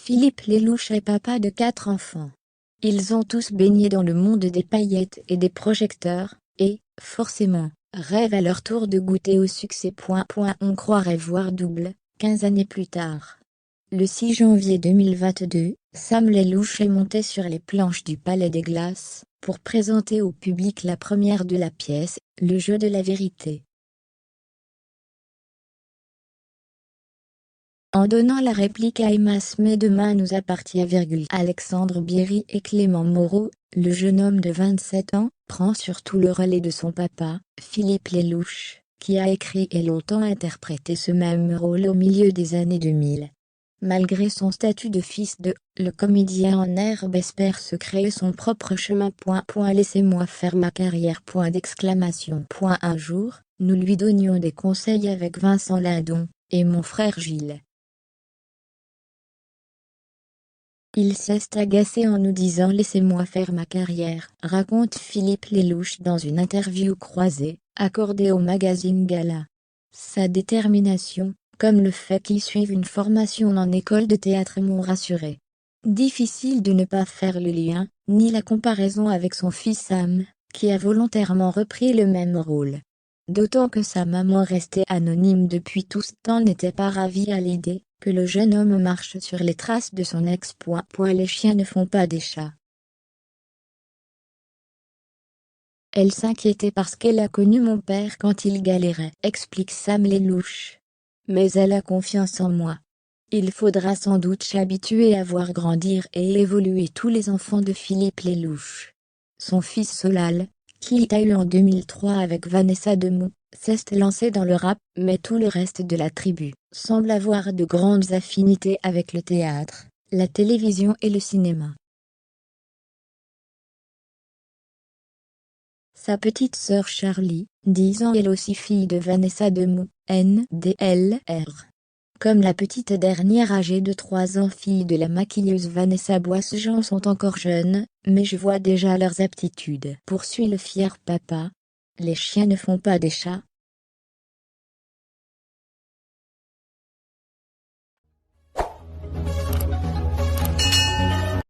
Philippe Lelouch est papa de 4 enfants. Ils ont tous baigné dans le monde des paillettes et des projecteurs, et, forcément, rêvent à leur tour de goûter au succès. On croirait voir double, 15 années plus tard. Le 6 janvier 2022, Sam Lelouch est monté sur les planches du Palais des Glaces, pour présenter au public la première de la pièce, Le jeu de la vérité. En donnant la réplique à Emma Smith Demain nous appartient. Alexandre Bierry et Clément Moreau, le jeune homme de 27 ans, prend surtout le relais de son papa, Philippe Lelouch, qui a écrit et longtemps interprété ce même rôle au milieu des années 2000. Malgré son statut de fils de, le comédien en herbe espère se créer son propre chemin. Laissez-moi faire ma carrière. Un jour, nous lui donnions des conseils avec Vincent Lindon, et mon frère Gilles. Il s'est agacé en nous disant « Laissez-moi faire ma carrière », raconte Philippe Lelouch dans une interview croisée, accordée au magazine Gala. Sa détermination, comme le fait qu'il suive une formation en école de théâtre m'ont rassuré. Difficile de ne pas faire le lien, ni la comparaison avec son fils Sam, qui a volontairement repris le même rôle. D'autant que sa maman restée anonyme depuis tout ce temps n'était pas ravie à l'idée que le jeune homme marche sur les traces de son ex. Les chiens ne font pas des chats. Elle s'inquiétait parce qu'elle a connu mon père quand il galérait, explique Sam Lelouch. Mais elle a confiance en moi. Il faudra sans doute s'habituer à voir grandir et évoluer tous les enfants de Philippe Lelouch. Son fils Solal, qu'il a eu en 2003 avec Vanessa Demouy, s'est lancé dans le rap, mais tout le reste de la tribu semble avoir de grandes affinités avec le théâtre, la télévision et le cinéma. Sa petite sœur Charlie, 10 ans elle aussi fille de Vanessa Demouy, NDLR. Comme la petite dernière âgée de 3 ans fille de la maquilleuse Vanessa Boissejean sont encore jeunes, mais je vois déjà leurs aptitudes. Poursuit le fier papa. Les chiens ne font pas des chats,